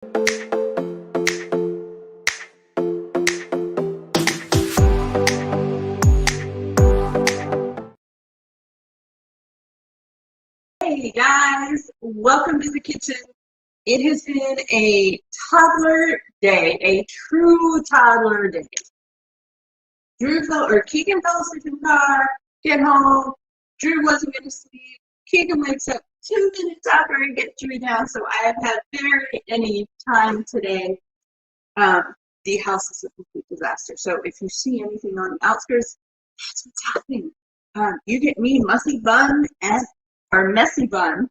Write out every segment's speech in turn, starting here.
Hey guys, welcome to the kitchen. It has been a toddler day, a true toddler day. Keegan fell asleep in the car, get home, Drew wasn't going to sleep. Keegan wakes up 2 minutes after I get Drew down, so I have had barely any time today. The house is a complete disaster. So if you see anything on the outskirts, that's what's happening. You get me, messy bun, or messy bun.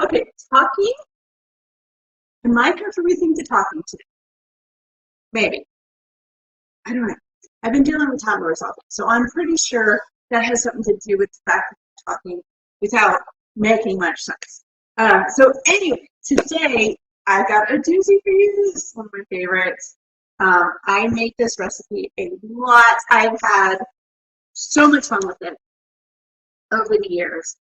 Okay, talking. Am I contributing to talking today? Maybe. I don't know. I've been dealing with toddlers all day, so I'm pretty sure that has something to do with the fact that I'm talking without making much sense. So anyway, today I got a doozy for you. This is one of my favorites. I make this recipe a lot. I've had so much fun with it over the years,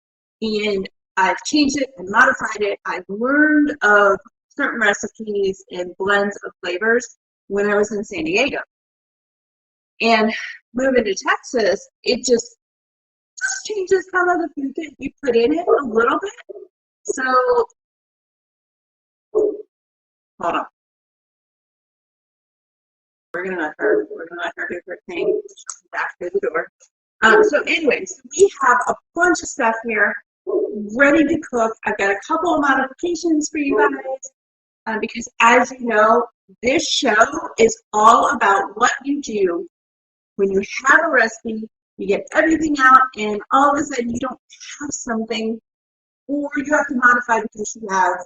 and I've changed it and modified it. I've learned of certain recipes and blends of flavors when I was in San Diego. And moving to Texas, it just changes some of the food that you put in it a little bit. So, hold on. We're gonna let her do her thing back through the door. So anyways, we have a bunch of stuff here ready to cook. I've got a couple of modifications for you guys because, as you know, this show is all about what you do when you have a recipe, you get everything out, and all of a sudden you don't have something, or you have to modify because you have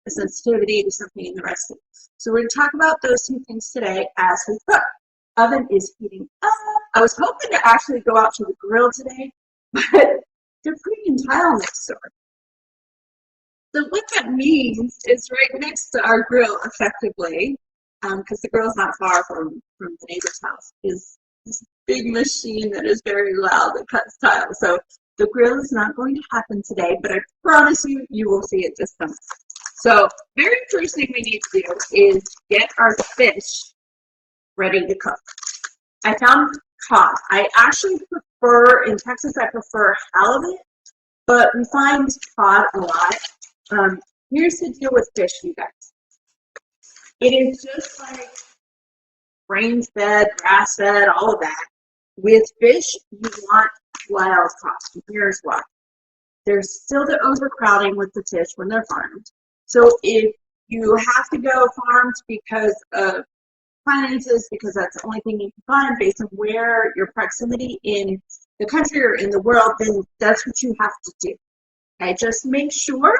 a sensitivity to something in the recipe. So we're going to talk about those two things today as we cook. Oven is heating up. I was hoping to actually go out to the grill today, but they're putting in tile next door. So what that means is right next to our grill, effectively, because the grill's not far from the neighbor's house, is this big machine that is very loud that cuts tile. So the grill is not going to happen today, but I promise you, you will see it this time. So very first thing we need to do is get our fish ready to cook. I found cod. I actually prefer, in Texas, I prefer halibut, but we find cod a lot. Here's the deal with fish, you guys. It is just like grain-fed, grass-fed, all of that. With fish, you want wild caught. Here's why. There's still the overcrowding with the fish when they're farmed. So if you have to go farmed because of finances, because that's the only thing you can find based on where your proximity in the country or in the world, then that's what you have to do. Okay, just make sure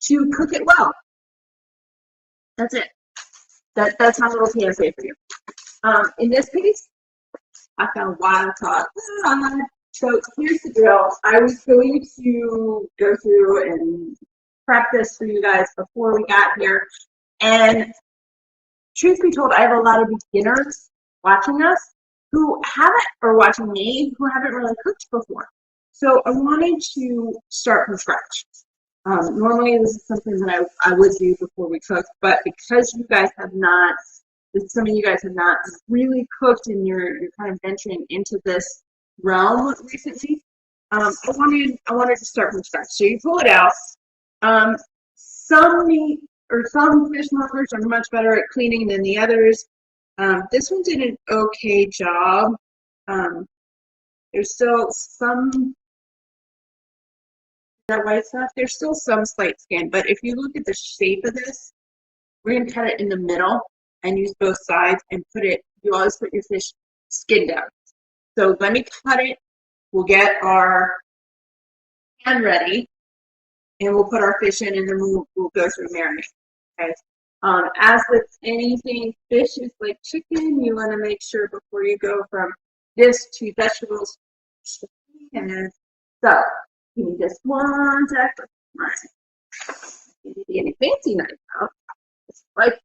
to cook it well. That's it. That's my little PSA for you. In this case, I found wild caught. So here's the deal. I was going to go through and prep this for you guys before we got here. And truth be told, I have a lot of beginners watching us who haven't, or watching me, who haven't really cooked before. So I wanted to start from scratch. Normally this is something that I would do before we cook, but because you guys have not, some of you guys have not really cooked and you're kind of venturing into this realm recently, I wanted to start from scratch. So you pull it out. Some meat or some fishmongers are much better at cleaning than the others. This one did an okay job. There's still some that white stuff. There's still some slight skin, but if you look at the shape of this, we're going to cut it in the middle and use both sides and put it, you always put your fish skin down. So let me cut it. We'll get our pan ready and we'll put our fish in and then we'll go through marinade. Okay. As with anything, fish is like chicken. You want to make sure before you go from this to vegetables. And so, give me just one second. All right. Give me any fancy knife out. Like,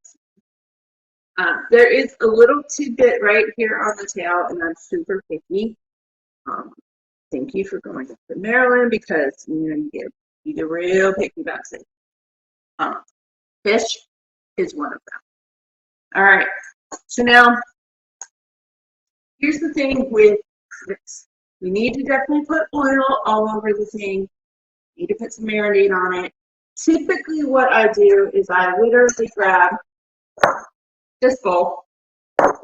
there is a little tidbit right here on the tail, and I'm super picky. Thank you for going to Maryland because you get real picky about it. Fish is one of them. All right, so now here's the thing with this. We need to definitely put oil all over the thing. Need to put some marinade on it. Typically what I do is I literally grab this bowl, put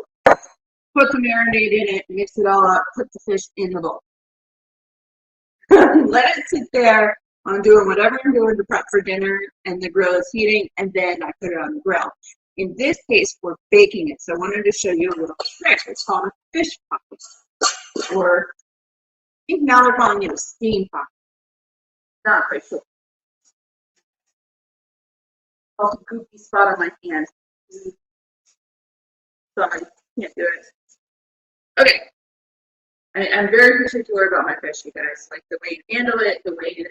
the marinade in it, mix it all up, put the fish in the bowl. Let it sit there. I'm doing whatever I'm doing to prep for dinner, and the grill is heating, and then I put it on the grill. In this case, we're baking it, so I wanted to show you a little trick. It's called a fish pot, or I think now they're calling it a steam pot. Not quite sure. Also, goofy spot on my hand. Sorry, can't do it. Okay. I'm very particular about my fish, you guys. Like the way you handle it, the way you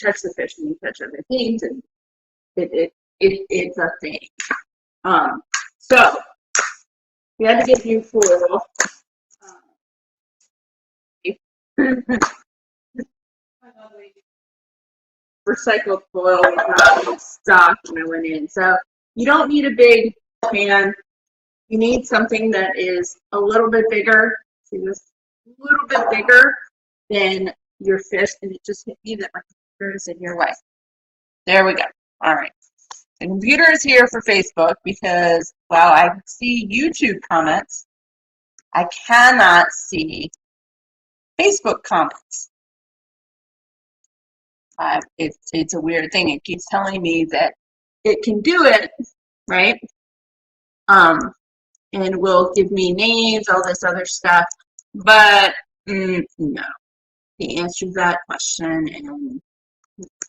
touch the fish and you touch other things, and it's a thing. So we had to get new foil. Recycled foil was not in stock when I went in. So you don't need a big pan. You need something that is a little bit bigger. See this? A little bit bigger than your fish, and it just hit me that my computer is in your way. There we go. All right. The computer is here for Facebook because while I can see YouTube comments, I cannot see Facebook comments. It's a weird thing. It keeps telling me that it can do it, right? And will give me names, all this other stuff, but no. The answer to that question, and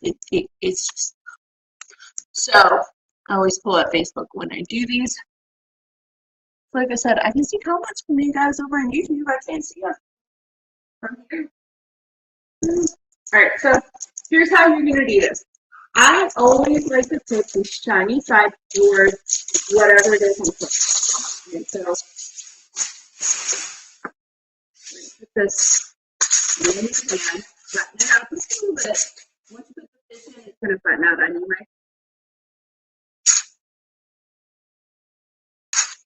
it's just so. I always pull up Facebook when I do these. Like I said, I can see comments from you guys over on YouTube. I can't see them from here. All right, so here's how you're going to do this. I always like to put the shiny side towards whatever it is I'm cooking. And so put this in the pan, flatten it out just a little bit. Once you put the fish in, it's going to flatten out anyway.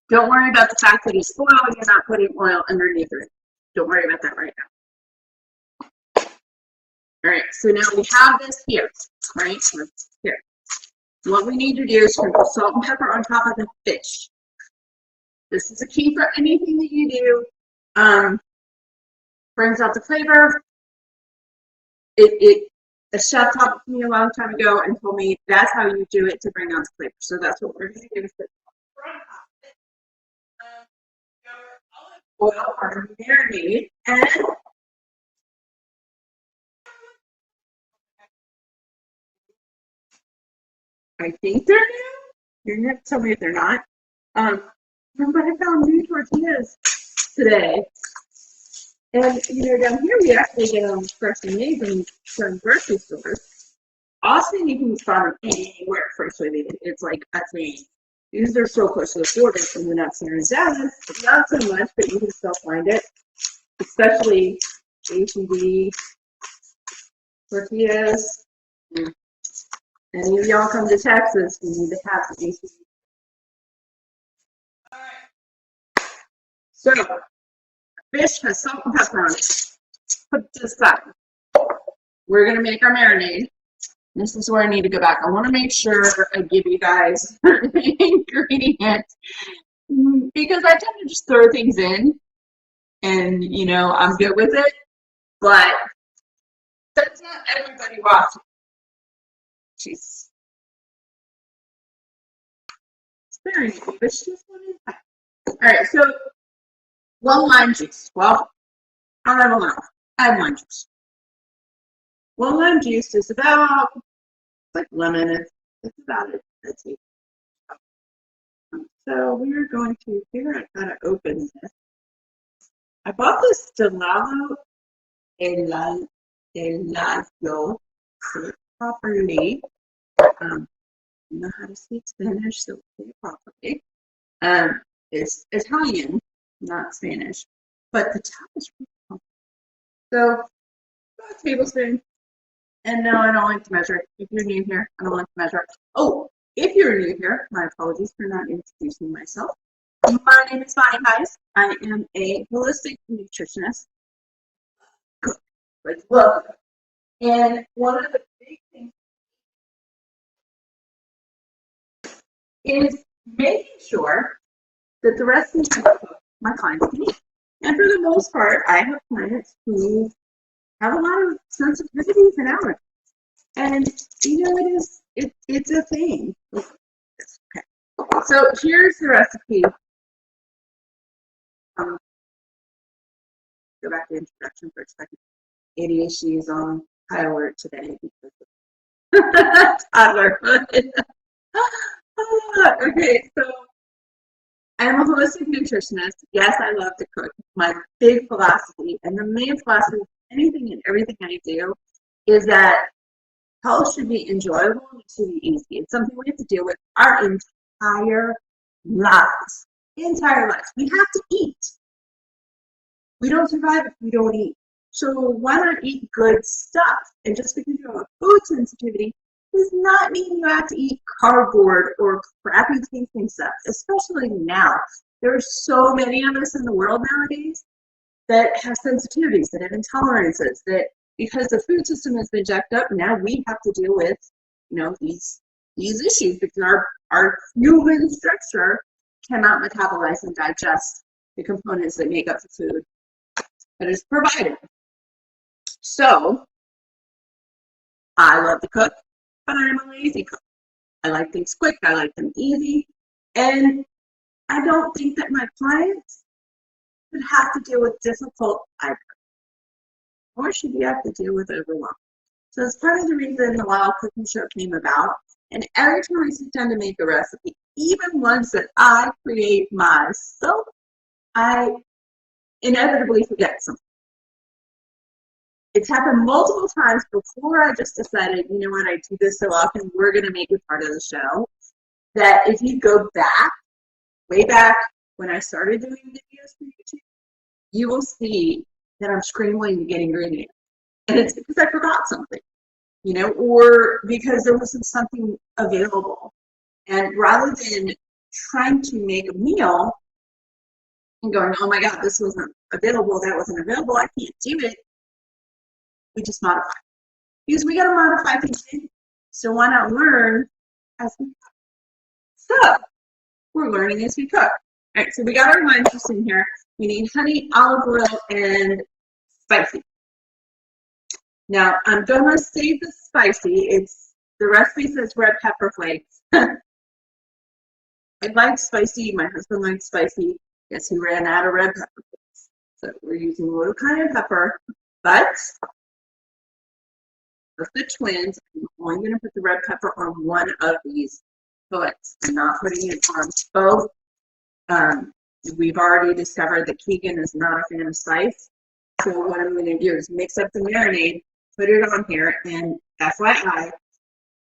Don't worry about the fact that it's foil and you're not putting oil underneath it. Don't worry about that right now. All right, so now we have this here, right? Here. What we need to do is sprinkle salt and pepper on top of the fish. This is a key for anything that you do. Brings out the flavor. A chef taught me a long time ago and told me that's how you do it to bring out the flavor. So that's what we're going to do. Is put oil or marinade, and I think they're new. You're gonna have to tell me if they're not. But I found new tortillas today, and down here we actually get them fresh and made from certain grocery stores. Austin, you can find them anywhere freshly made. It's like a thing. These are so close to the border from the nuts and Dallas, not so much, but you can still find it, especially H-E-B tortillas. Any of y'all come to Texas, you need to have the H-E-B. All right. So, fish has salt and pepper on it. Put it to the side. We're going to make our marinade. This is where I need to go back. I want to make sure I give you guys the ingredients because I tend to just throw things in and, I'm good with it, but that's not everybody watching. She's sparing me, but she just wanted that. All right, so 1 lime juice. Well, I don't have a lime. I have lime juice. 1 lime juice is about, like lemon, it's about it. That's it. So we're going to figure out how to open this. I bought this Delalo Eladio properly. I know how to speak Spanish, so say it properly. It's Italian, not Spanish, but the top is really cool. So, about a tablespoon. And no, I don't like to measure. If you're new here, I don't like to measure. Oh, if you're new here, my apologies for not introducing myself. My name is Bonnie Heiss. I am a holistic nutritionist. Cook. Like, love it. And one of the big things is making sure that the recipes I cook, my clients can eat. And for the most part, I have clients who have a lot of sensitivities and allergies. And you know, it's a thing. Okay. So here's the recipe. Go back to the introduction for a second. ADHD is on high alert today because of toddler. Okay, so I'm a holistic nutritionist. Yes, I love to cook. My big philosophy and the main philosophy of anything and everything I do is that health should be enjoyable and it should be easy. It's something we have to deal with our entire lives. Entire lives. We have to eat. We don't survive if we don't eat. So why not eat good stuff? And just because you have a food sensitivity does not mean you have to eat cardboard or crappy tasting stuff, especially now. There are so many of us in the world nowadays that have sensitivities, that have intolerances, that because the food system has been jacked up, now we have to deal with, you know, these issues because our human structure cannot metabolize and digest the components that make up the food that is provided. So I love to cook, but I'm a lazy cook. I like things quick, I like them easy, and I don't think that my clients should have to deal with difficult items, or should you have to deal with overwhelm. So it's part of the reason the Wild Cooking Show came about. And every time I sit down to make a recipe, even ones that I create myself, I inevitably forget something. It's happened multiple times before I just decided, you know what, I do this so often, we're going to make it part of the show. That if you go back, way back when I started doing videos for YouTube, you will see that I'm scrambling to get ingredients. And it's because I forgot something, you know, or because there wasn't something available. And rather than trying to make a meal and going, oh my God, this wasn't available, that wasn't available, I can't do it, we just modify. Because we got to modify things. So why not learn as we cook? So we're learning as we cook. All right, so we got our lime juice in here. We need honey, olive oil, and spicy. Now, I'm going to save the spicy. The recipe says red pepper flakes. I like spicy. My husband likes spicy. Yes, he ran out of red pepper flakes. So we're using a little cayenne pepper. But with the twins, I'm only going to put the red pepper on one of these fillets. I'm not putting it on both. We've already discovered that Keegan is not a fan of spice. So what I'm going to do is mix up the marinade, put it on here, and FYI,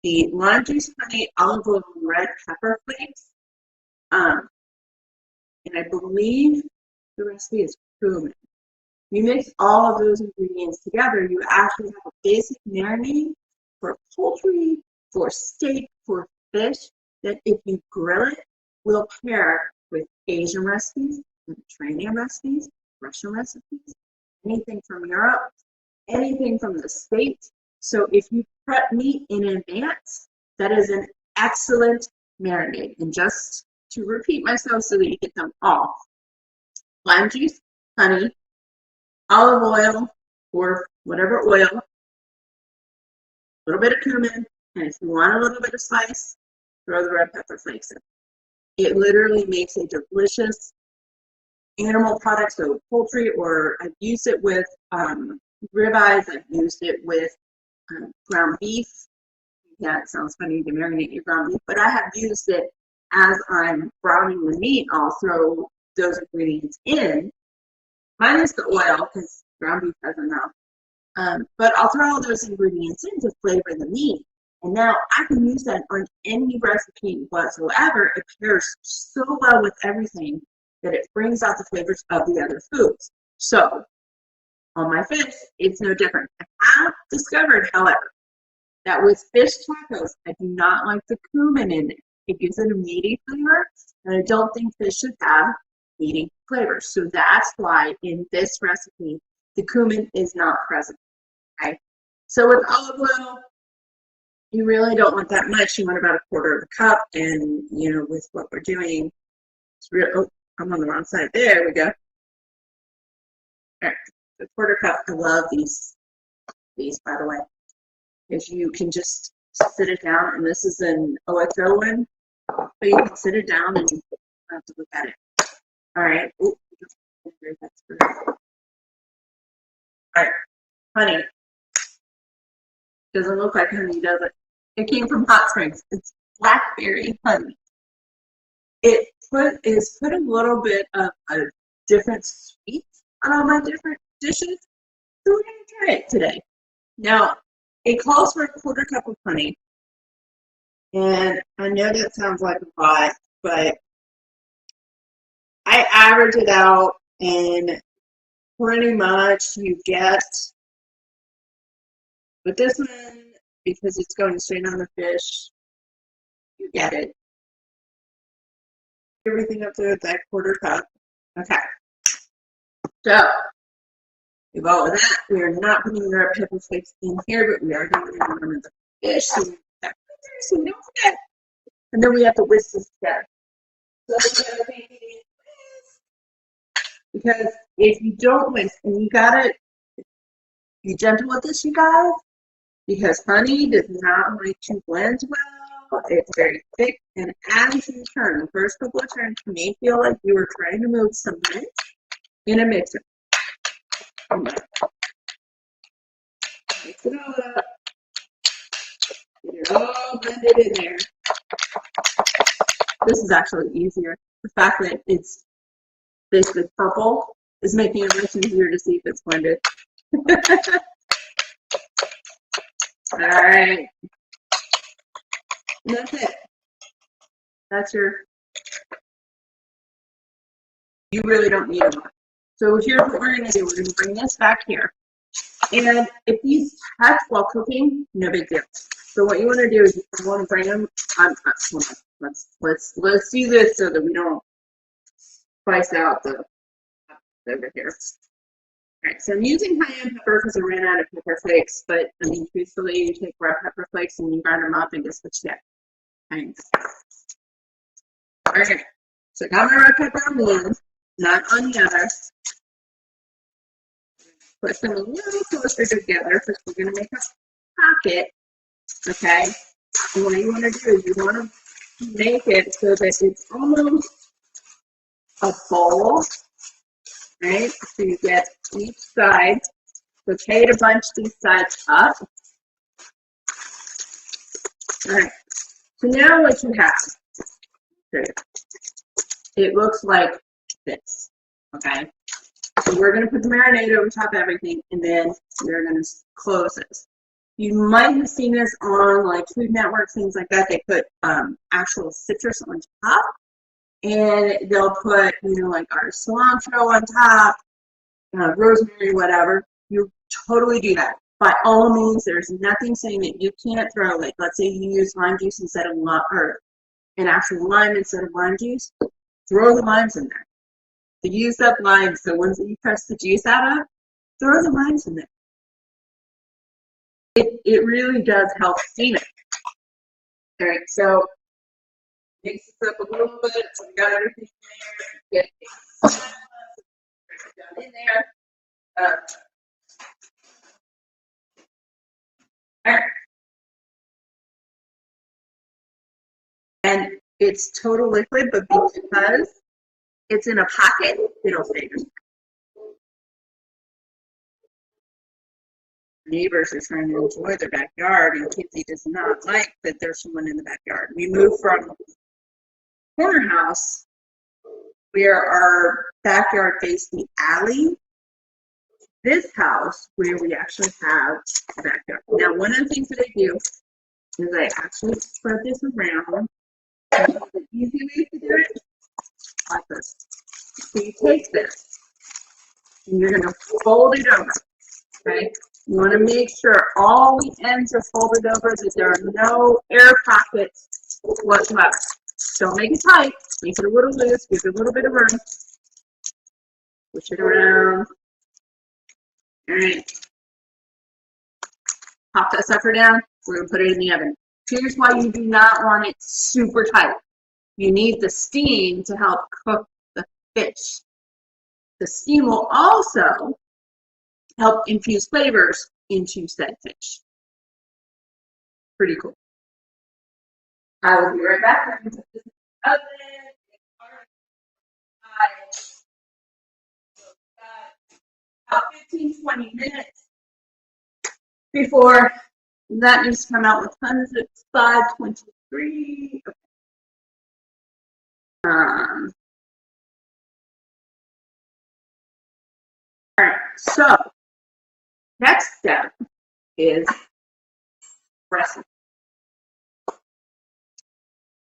the lime juice, honey, olive oil, and red pepper flakes. And I believe the recipe is cumin. You mix all of those ingredients together, you actually have a basic marinade for poultry, for steak, for fish, that if you grill it, will pair with Asian recipes, Mediterranean recipes, Russian recipes, anything from Europe, anything from the States. So if you prep meat in advance, that is an excellent marinade. And just to repeat myself so that you get them all, lime juice, honey, olive oil, or whatever oil, a little bit of cumin, and if you want a little bit of spice, throw the red pepper flakes in. It literally makes a delicious animal product, so poultry, or I've used it with ribeyes, I've used it with ground beef. Yeah, it sounds funny to marinate your ground beef, but I have used it as I'm browning the meat. I'll throw those ingredients in, minus the oil, because ground beef has enough. But I'll throw all those ingredients in to flavor the meat. And now I can use that on any recipe whatsoever. It pairs so well with everything that it brings out the flavors of the other foods. So on my fish, it's no different. I have discovered, however, that with fish tacos, I do not like the cumin in it. It gives it a meaty flavor, and I don't think fish should have meaty flavor. So that's why in this recipe, the cumin is not present. Okay. So with olive oil, you really don't want that much. You want about 1/4 of a cup, and you know, with what we're doing, it's real. Oh, I'm on the wrong side. There we go. All right, the 1/4 cup. I love these by the way, if you can just sit it down, and this is an OXO one, but you can sit it down and you don't have to look at it. All right. Ooh, all right, honey. Doesn't look like honey, does it? It came from Hot Springs. It's blackberry honey. It is put a little bit of a different sweet on all my different dishes, so we're gonna try it today. Now, it calls for 1/4 cup of honey, and I know that sounds like a lot, but I average it out, and pretty much you get, with this one, because it's going straight on the fish, you get it. Everything up there with that 1/4 cup. Okay. So, with all of that, we are not putting the red pepper flakes in here, but we are going to put them in the fish, so we don't forget. And then we have to whisk this together. So we have to because if you don't whisk, and you gotta be gentle with this, you guys, because honey does not like to blend well. It's very thick, and as you turn, the first couple of turns, you may feel like you were trying to move some mint in a mixer. Mix it all up. Get it all blended in there. This is actually easier. The fact that it's basically purple is making it much easier to see if it's blended. All right. And that's it. That's your, you really don't need a lot. So here's what we're going to do. We're going to bring this back here. And if these touch while cooking, no big deal. So what you want to do is you want to bring them on. Let's do this so that we don't spice out the over here. All right, so I'm using cayenne pepper because I ran out of pepper flakes, but I mean, truthfully, you take red pepper flakes and you grind them up and guess what you get. Thanks. All right, so I got my red pepper on one, not on the other. Put them a little closer together because we're going to make a pocket, okay? And what you want to do is you want to make it so that it's almost a bowl, right? So you get each side. It's okay to bunch these sides up. All right. So now what you have, it looks like this, okay? So we're going to put the marinade over top of everything, and then we're going to close this. You might have seen this on like Food Network, things like that. They put actual citrus on top, and they'll put, you know, like our cilantro on top, rosemary, whatever. You totally do that. By all means, there's nothing saying that you can't throw, like, let's say you use lime juice instead of or an actual lime instead of lime juice. Throw the limes in there. The used up limes, the ones that you press the juice out of, throw the limes in there. It really does help steam it. All right, so mix this up a little bit. So we got everything there. Get it in there. All right. And it's total liquid, but because it's in a pocket, it'll stay just. Neighbors are trying to enjoy their backyard, and Kinsey does not like that there's someone in the backyard. We moved from corner house where our backyard faced the alley. This house where we actually have a backyard. Now, one of the things that I do is I actually spread this around. The easy way to do it, like this. So you take this, and you're going to fold it over, okay? You want to make sure all the ends are folded over, that there are no air pockets whatsoever. Don't make it tight. Make it a little loose. Give it a little bit of room. Push it around. All right. Pop that sucker down. We're going to put it in the oven. Here's why you do not want it super tight. You need the steam to help cook the fish. The steam will also help infuse flavors into said fish. Pretty cool. I will be right back. I'm going to put this in the oven. About 15-20 minutes before that needs to come out with tons. It's 5:23. All right, so next step is dressing.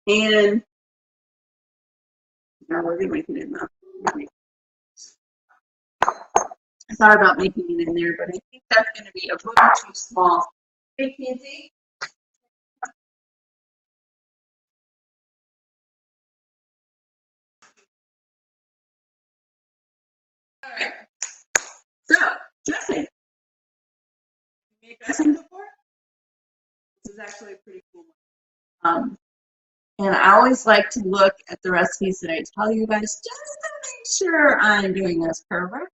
And now we're going to make it in the. I thought about making it in there, but I think that's going to be a little too small. Hey, Kenzie. All right. So, dressing. Have you made dressing before? This is actually a pretty cool one. And I always like to look at the recipes that I tell you guys just to make sure I'm doing this correct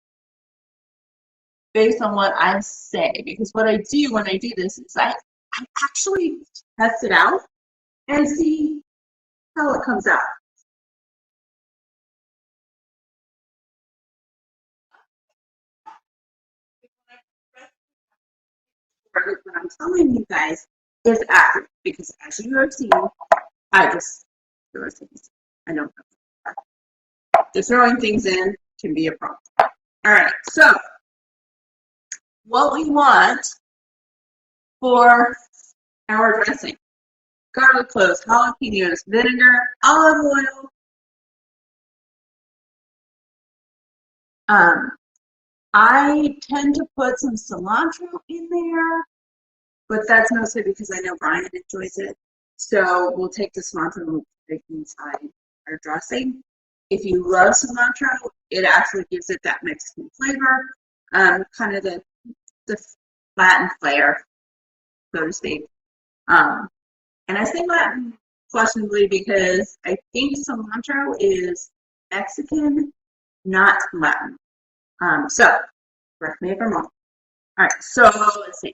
based on what I say. Because what I do when I do this is I actually test it out and see how it comes out. What I'm telling you guys is accurate because as you have seen, I just throw things. I don't know. Just throwing things in can be a problem. All right, so what we want for our dressing: garlic cloves, jalapenos, vinegar, olive oil. I tend to put some cilantro in there, but that's mostly because I know Brian enjoys it. So we'll take the cilantro and we'll put it inside our dressing. If you love cilantro, it actually gives it that Mexican flavor, kind of the Latin flair, so to speak. And I say Latin questionably because I think cilantro is Mexican, not Latin. So, correct me if I'm wrong. All right, so let's see.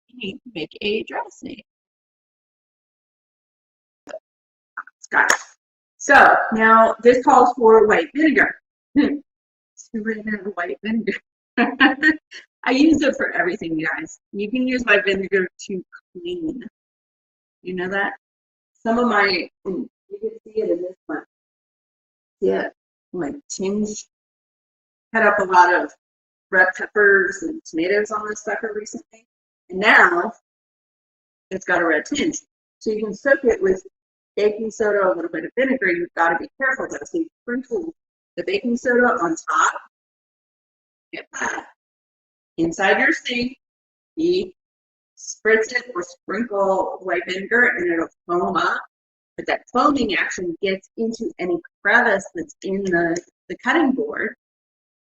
You need to make a dressing. Got it. So now this calls for white vinegar. White vinegar. I use it for everything, guys. You can use white vinegar to clean. You know that? Some of my, you can see it in this one. Yeah, like tinge. Cut up a lot of red peppers and tomatoes on this sucker recently, and now it's got a red tinge. So you can soak it with baking soda, a little bit of vinegar. You've got to be careful though. So you sprinkle the baking soda on top. Get that inside your sink. You spritz it or sprinkle white vinegar, and it'll foam up. But that foaming action gets into any crevice that's in the cutting board.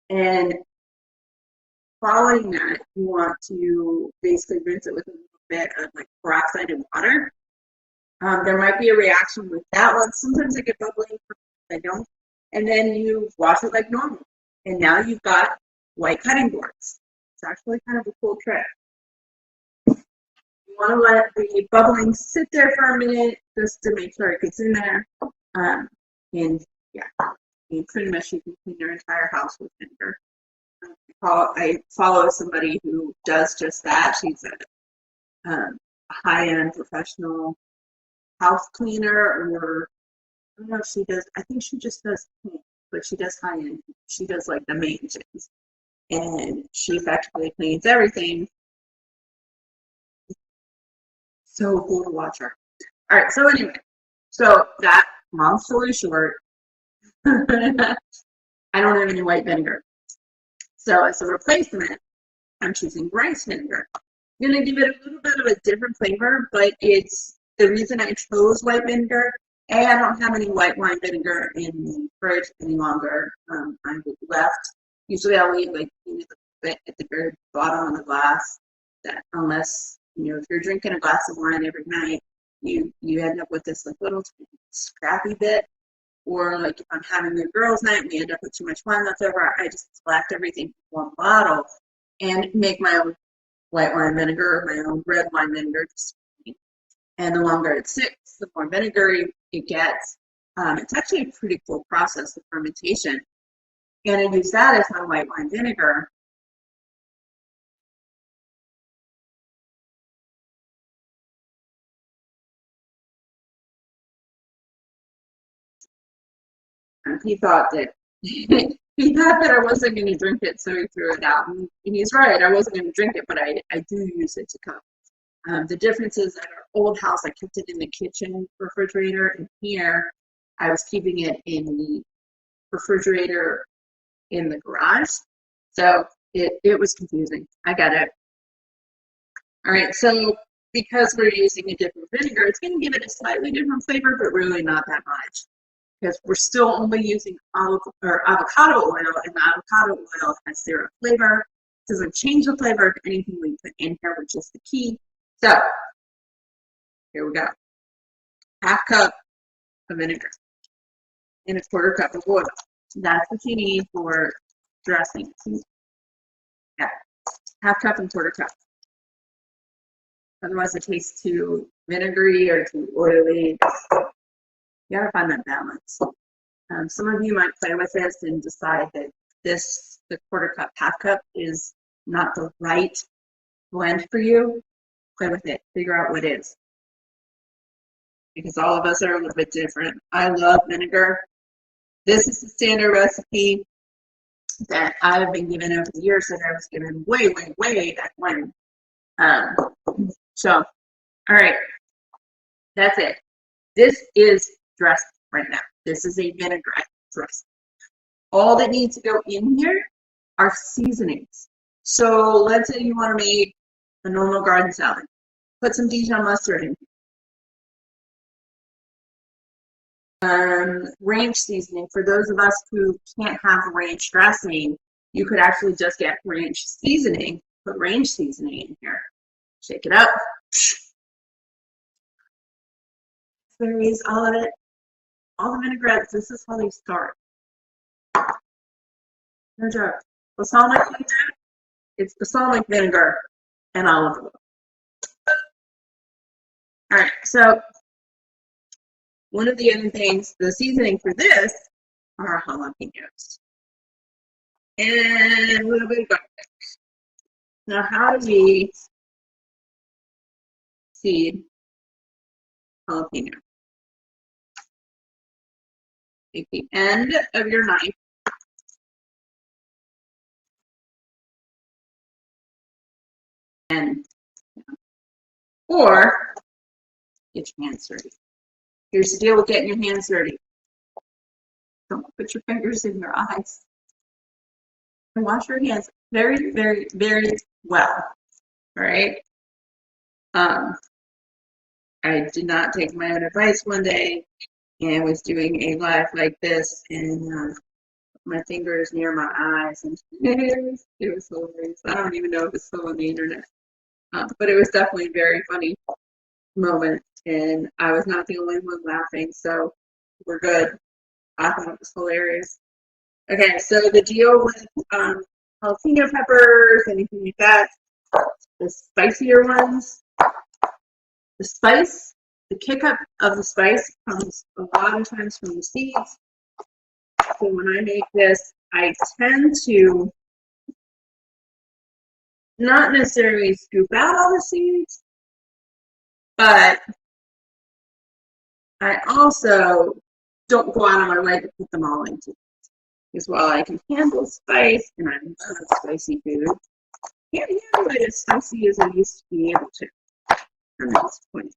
And following that, you want to basically rinse it with a little bit of like peroxide and water. There might be a reaction with that one. Sometimes I get bubbling, I don't. And then you wash it like normal. And now you've got white cutting boards. It's actually kind of a cool trick. You want to let the bubbling sit there for a minute just to make sure it gets in there. And yeah, pretty much you can clean your entire house with vinegar. I follow somebody who does just that. She's a high-end professional house cleaner, or I don't know if she does. I think she just does clean, but she does high-end. She does like the mansions, and she effectively cleans everything. So cool to watch her. All right. So anyway, so that long story short, I don't have any white vinegar. So as a replacement, I'm choosing rice vinegar. I'm going to give it a little bit of a different flavor, but it's the reason I chose white vinegar. I don't have any white wine vinegar in the fridge any longer. I left. Usually I'll leave like at the very bottom of the glass. That unless if you're drinking a glass of wine every night, you end up with this like little scrappy bit. Or like if I'm having a girls' night, we end up with too much wine left over. I just collect everything in one bottle and make my own white wine vinegar or my own red wine vinegar. And the longer it sits, the more vinegary it gets. It's actually a pretty cool process of fermentation. And I use that as my white wine vinegar. And he thought that I wasn't going to drink it, so he threw it out. And he's right, I wasn't going to drink it, but I do use it to cook. The difference is at our old house, I kept it in the kitchen refrigerator, and here I was keeping it in the refrigerator in the garage. So it was confusing. I got it. All right, so because we're using a different vinegar, it's going to give it a slightly different flavor, but really not that much. Because we're still only using avocado oil, and the avocado oil has zero flavor. It doesn't change the flavor of anything we put in here, which is the key. So here we go. Half cup of vinegar and a quarter cup of oil. That's what you need for dressing. Yeah, half cup and quarter cup. Otherwise it tastes too vinegary or too oily. You gotta find that balance. Some of you might play with this and decide that the quarter cup, half cup is not the right blend for you. Play with it, figure out what is. Because all of us are a little bit different. I love vinegar. This is the standard recipe that I've been given over the years that I was given way back when. So, all right, that's it. This is dressing right now. This is a vinaigrette dressing. All that needs to go in here are seasonings. So let's say you want to make a normal garden salad. Put some Dijon mustard in. Ranch seasoning. For those of us who can't have ranch dressing, you could actually just get ranch seasoning. Put ranch seasoning in here. Shake it up. Berries, all of it. All the vinaigrettes. This is how they start. No joke. Balsamic vinegar. It's balsamic vinegar and olive oil. All right, so one of the other things, the seasoning for this are jalapenos and a little bit of garlic. Now, how do we seed jalapeno? Take the end of your knife and, or get your hands dirty. Here's the deal with getting your hands dirty. Don't put your fingers in your eyes. And wash your hands very, very, very well. All right. I did not take my own advice one day and was doing a live like this, and my fingers near my eyes, and it was hilarious. I don't even know if it's still on the internet, but it was definitely a very funny moment, and I was not the only one laughing, so we're good. I thought it was hilarious. Okay, so the deal with jalapeno peppers, anything like that, the spicier ones, the spice, the kick up of the spice comes a lot of times from the seeds. So when I make this, I tend to not necessarily scoop out all the seeds, but I also don't go out of my way to put them all into it. Because while I can handle spice, and I love spicy food, can't handle it as spicy as I used to be able to. And that's the point.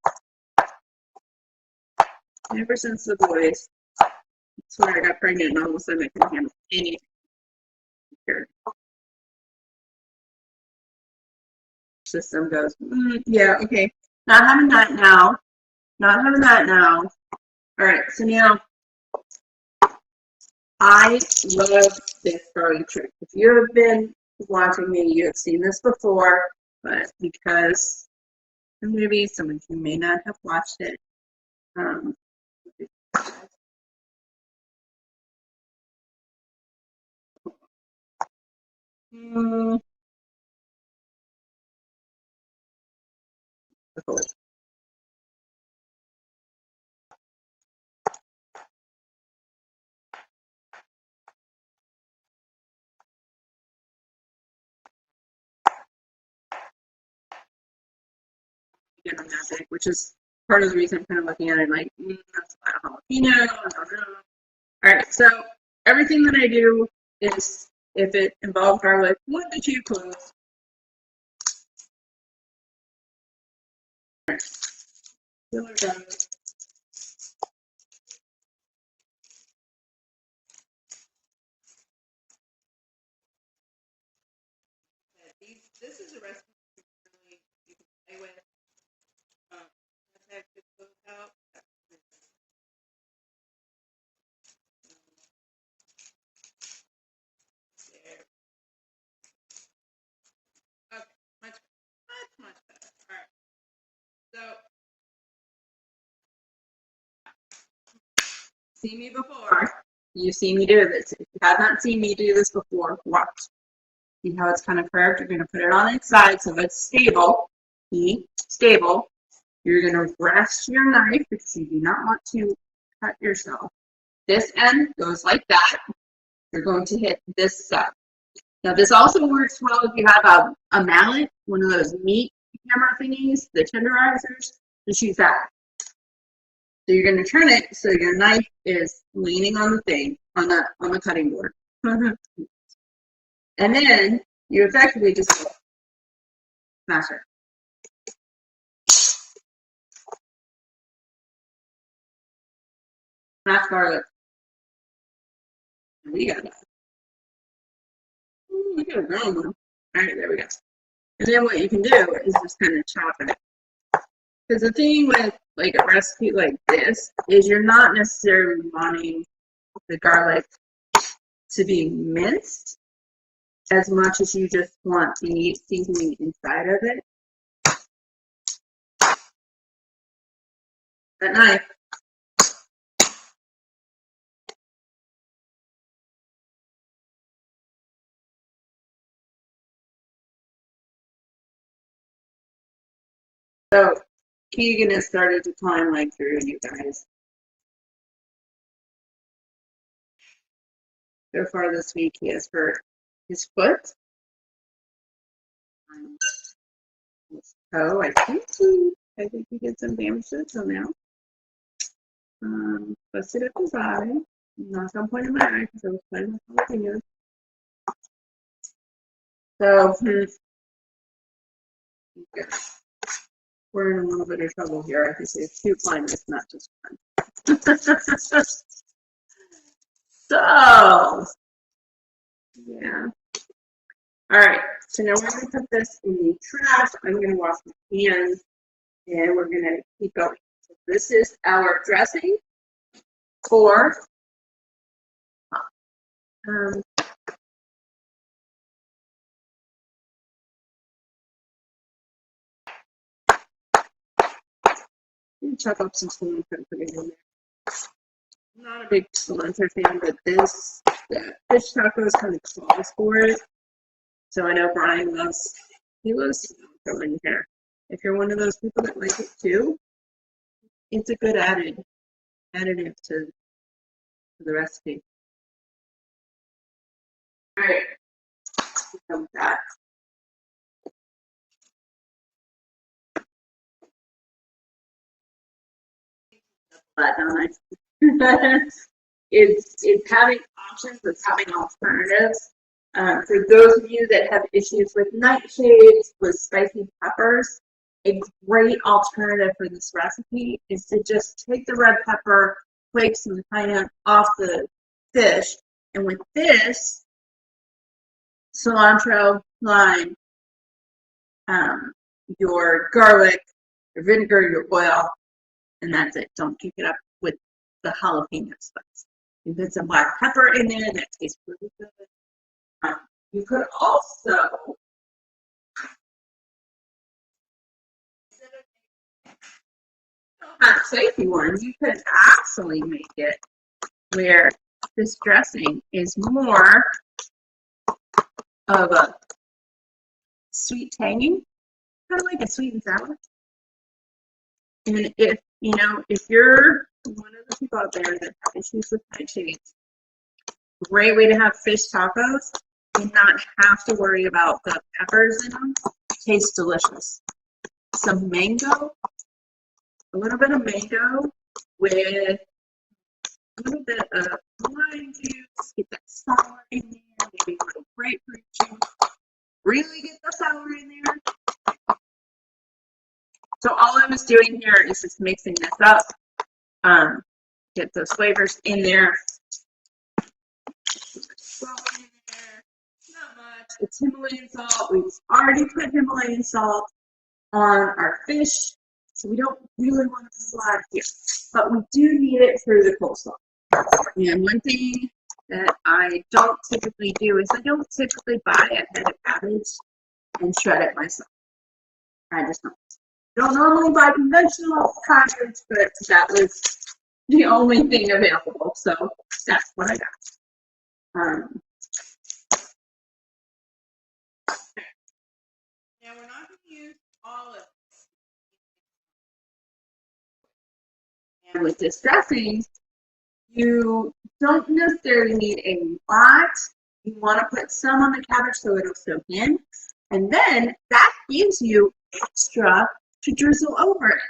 Ever since the boys, that's why I got pregnant, and all of a sudden I couldn't handle anything. Here. system goes, yeah, okay, not having that now. Not having that now. All right, so now I love this garlic trick. If you have been watching me, you have seen this before, but because maybe some of you may not have watched it. Get them that big, which is part of the reason I'm kind of looking at it like, that's a lot of jalapeno. I don't know. All right, so everything that I do is, if it involves garlic, 1 to 2 cloves. Filler garlic. This is a recipe really you can play with. Let's have close out. There. Okay, much better. All right. So, see me before. You see me do this. If you have not seen me do this before, watch. See how it's kind of curved? You're going to put it on its side so it's stable. See? Stable. You're going to rest your knife because you do not want to cut yourself. This end goes like that. You're going to hit this side. Now, this also works well if you have a mallet, one of those meat hammer thingies, the tenderizers. Just use that. So you're going to turn it so your knife is leaning on the thing, on the cutting board. And then you effectively just smash it. Smash garlic. We got that. We got a brown one. All right, there we go. And then what you can do is just kind of chop it. Because the thing with like a recipe like this is you're not necessarily wanting the garlic to be minced as much as you just want the seasoning inside of it. That knife. So Keegan has started to climb like through you guys. So far this week he has hurt his foot. So I think he did some damage to the toenail. Busted up his eye. Not on point in my eye because I was playing with my fingers. So we're in a little bit of trouble here. I think it's 2 climbers, not just one. So yeah. All right. So now we're going to put this in the trash. I'm going to wash my hands, and we're going to keep going. So this is our dressing for chop up some cilantro and put it in there. I'm not a big cilantro fan, but this fish tacos kind of calls for it. So I know Brian loves cilantro in here. If you're one of those people that like it too, it's a good additive to the recipe. All right, done with that. It's having options, it's having alternatives. For those of you that have issues with nightshades, with spicy peppers, a great alternative for this recipe is to just take the red pepper, flakes, and cayenne off the fish, and with this, cilantro, lime, your garlic, your vinegar, your oil, and that's it. Don't kick it up with the jalapeno spice. You put some black pepper in there, that tastes really good. You could also, safety ones, you could actually make it where this dressing is more of a sweet tangy, kind of like a sweet and sour. And if you're one of the people out there that have issues with nightshades, great way to have fish tacos and not have to worry about the peppers in them. Tastes delicious. Some mango, a little bit of mango with a little bit of lime juice. Get that sour in there. Maybe a little grapefruit juice. Really get the sour in there. So all I was doing here is just mixing this up. Get those flavors in there. Salt in there. Not much. It's Himalayan salt. We've already put Himalayan salt on our fish, so we don't really want to put a lot here. But we do need it for the coleslaw. And one thing that I don't typically do is I don't typically buy a head of cabbage and shred it myself. I just don't normally buy conventional cabbage, but that was the only thing available, so that's what I got. Now we're not going to use all of this. And with this dressing, you don't necessarily need a lot. You want to put some on the cabbage so it'll soak in. And then that gives you extra to drizzle over it.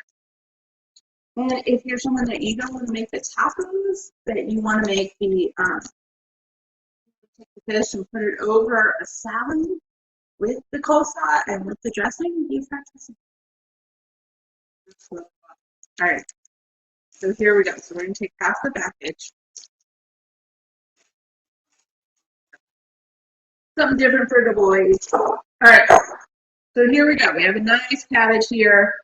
And if you're someone that you don't want to make the tacos, that you want to make the take the fish and put it over a salad with the coleslaw and with the dressing, you've got dressing. All right. So here we go. So we're going to take half the package. Something different for the boys. All right. So here we go. We have a nice cabbage here.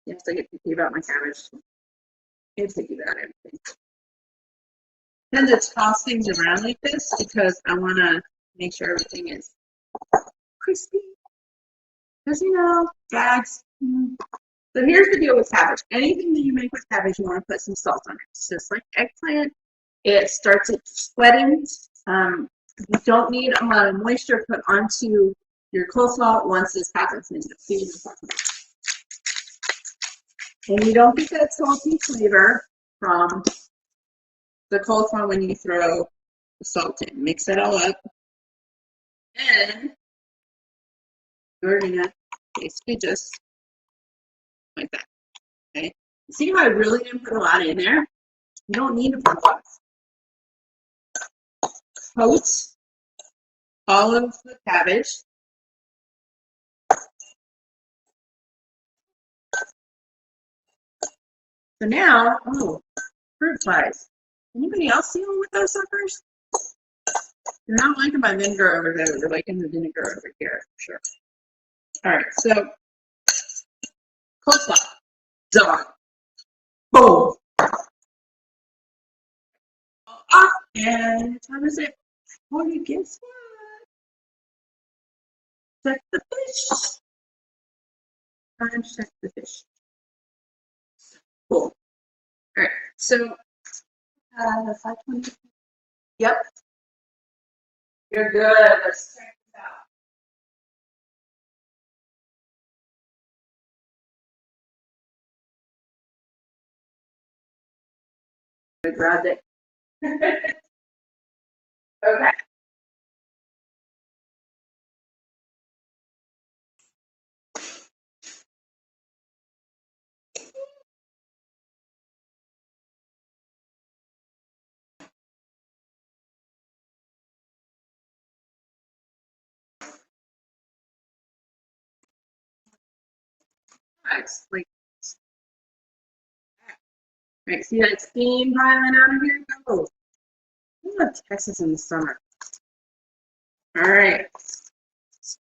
Yes, I get picky about my cabbage. I get picky about everything. Tend to toss things around like this because I want to make sure everything is crispy. Because, bags. So here's the deal with cabbage. Anything that you make with cabbage, you want to put some salt on it. It's just like eggplant. It starts it sweating. You don't need a lot of moisture put onto your coleslaw once this happens. And you don't get that salty flavor from the coleslaw when you throw the salt in. Mix it all up. And you're going to basically just like that. Okay. See how I really didn't put a lot in there? You don't need to put a lot. Coat all of the cabbage. So now, fruit flies. Anybody else dealing with those suckers? They're not liking my vinegar over there. They're liking the vinegar over here, for sure. All right, so coleslaw, done. Boom. Off, and what time is it? Oh, you guess what? Check the fish. Time to check the fish. Cool. All right, so 5:20. Yep. You're good. Let's check this out. I grabbed it. Okay. Nice. Like, right, see that steam piling out of here? Oh, I love Texas in the summer. All right.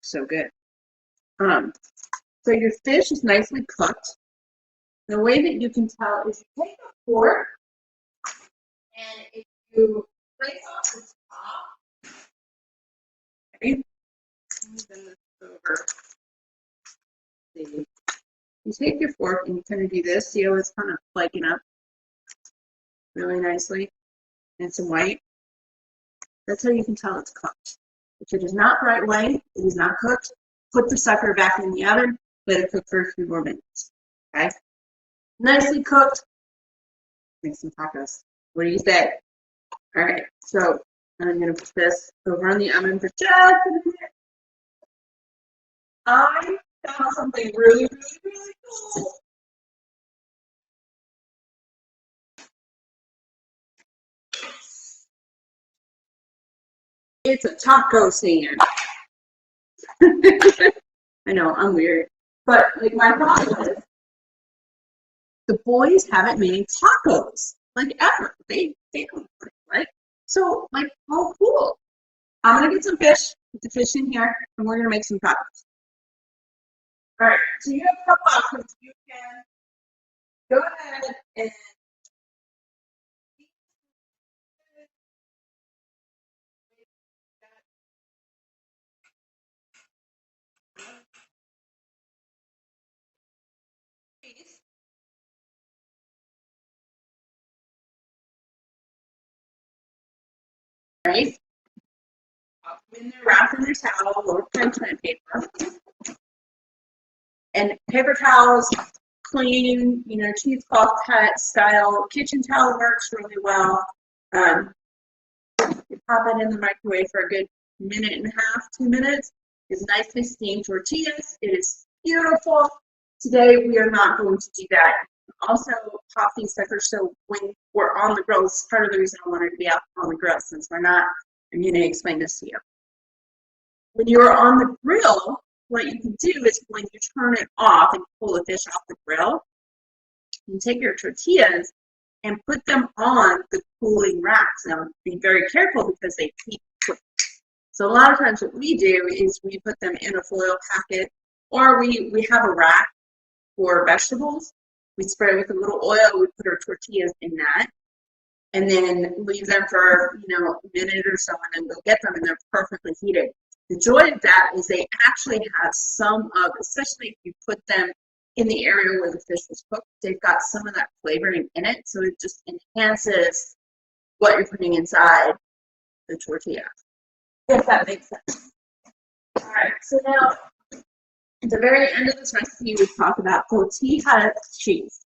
So good. So your fish is nicely cooked. The way that you can tell is you take a fork and if you place off the top, okay, let me bend this over. You take your fork and you kind of do this. See how it's kind of flaking up really nicely and some white. That's how you can tell it's cooked. If it is not bright white, it is not cooked. Put the sucker back in the oven. Let it cook for a few more minutes. Okay? Nicely cooked. Make some tacos. What do you say? All right. So I'm going to put this over on the oven for just a minute. I found something really, really, really cool. It's a taco stand. I know, I'm weird. But like my thought is, the boys haven't made tacos like ever. They don't, right? So like, how cool. I'm gonna get some fish, put the fish in here, and we're gonna make some tacos. All right, so you have a couple options. You can go ahead and right? When they're wrapped in their towel or printed paper. And paper towels, clean, cheesecloth cut style kitchen towel works really well. You pop it in the microwave for a good minute and a half, 2 minutes. It's nicely steamed tortillas. It is beautiful. Today we are not going to do that. Also, pop these suckers so when we're on the grill, this is part of the reason I wanted to be out on the grill since we're not. I'm going to explain this to you. When you're on the grill, what you can do is when you turn it off and pull the fish off the grill, you take your tortillas and put them on the cooling racks. Now, be very careful because they keep cooking. So a lot of times what we do is we put them in a foil packet, or we have a rack for vegetables. We spray with a little oil, we put our tortillas in that, and then leave them for a minute or so, and then go get them, and they're perfectly heated. The joy of that is they actually have some of, especially if you put them in the area where the fish was cooked, they've got some of that flavoring in it, so it just enhances what you're putting inside the tortilla, if that makes sense. All right, so now at the very end of this recipe, we talk about tortilla cheese.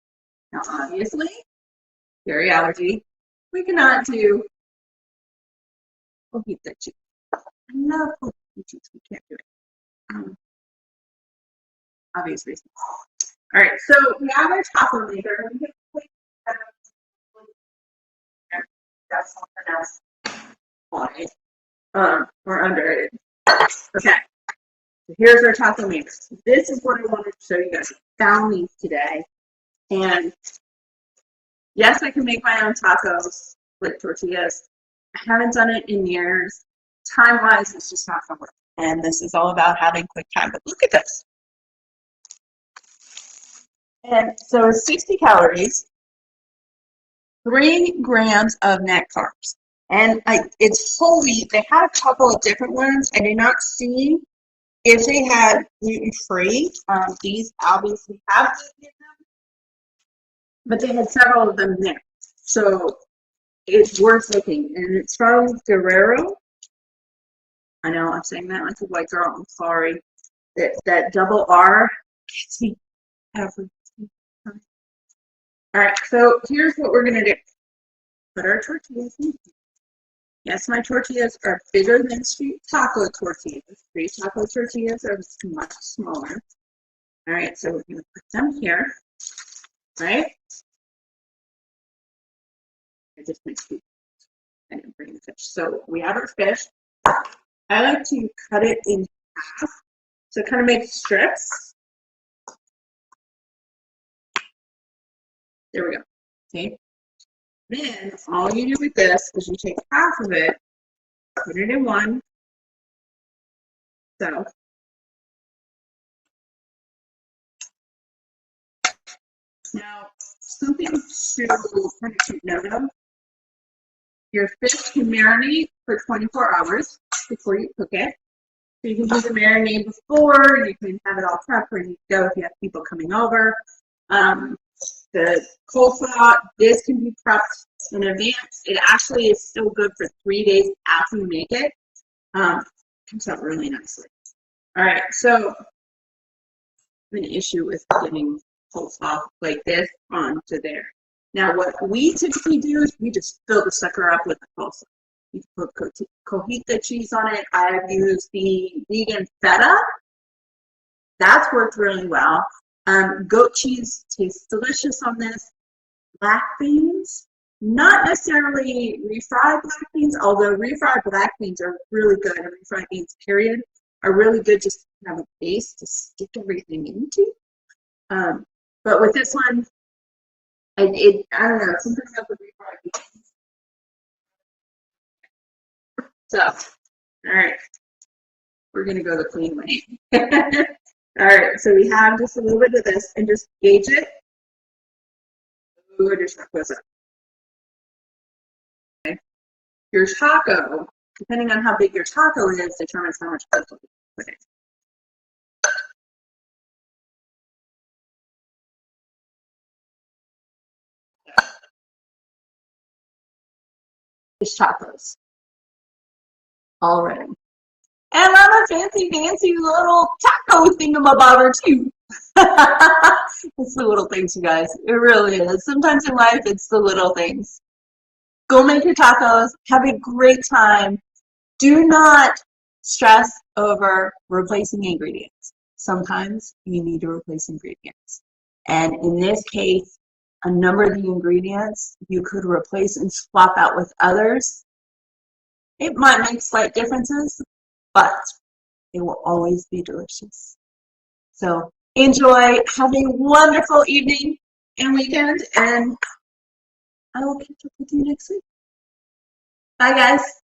Now, obviously, dairy allergy, we cannot do cojita cheese. I love cojita cheese. We can't do it. Obvious reasons. All right, so we have our taco maker. That's something else on it, or under it. Okay, so here's our taco mix. This is what I wanted to show you guys. I found these today, and yes, I can make my own tacos with tortillas. I haven't done it in years. Time-wise, it's just not gonna work. And this is all about having quick time. But look at this. And so it's 60 calories, 3 grams of net carbs. And it's whole wheat. They had a couple of different ones. I did not see if they had gluten-free. These obviously have gluten in them, but they had several of them there. So it's worth looking. And it's from Guerrero. I know I'm saying that like a white girl. I'm sorry. That double R gets me every time. All right, so here's what we're going to do. Put our tortillas in. Yes, my tortillas are bigger than street taco tortillas. Street taco tortillas are much smaller. All right, so we're going to put them here, right? I just mixed it. I didn't bring the fish. So we have our fish. I like to cut it in half, so it kind of makes strips. There we go. Okay. Then all you do with this is you take half of it, put it in one. So Now, something to kind of take note of, your fish can marinate for 24 hours before you cook it. So you can do the marinade before, you can have it all prepped ready to go if you have people coming over. The coleslaw, this can be prepped in advance. It actually is still good for 3 days after you make it. Comes out really nicely. All right, so an issue with getting coleslaw like this onto there. Now, what we typically do is we just fill the sucker up with the coleslaw. You put cojita cheese on it. I've used the vegan feta. That's worked really well. Goat cheese tastes delicious on this. Black beans, not necessarily refried black beans, although refried black beans are really good, and refried beans, period, are really good just to have a base to stick everything into. But with this one, I don't know, something up with refried beans. So, all right, we're gonna go the clean way. All right, so we have just a little bit of this, and just gauge it. Ooh, just goes up. Okay. Your taco, depending on how big your taco is, determines how much coleslaw you put in. Fish tacos. All ready. And I'm a fancy little taco thingamabobber too. It's the little things, you guys. It really is. Sometimes in life, it's the little things. Go make your tacos. Have a great time. Do not stress over replacing ingredients. Sometimes you need to replace ingredients. And in this case, a number of the ingredients you could replace and swap out with others. It might make slight differences, but it will always be delicious. So enjoy, have a wonderful evening and weekend, and I will catch up with you next week. Bye, guys.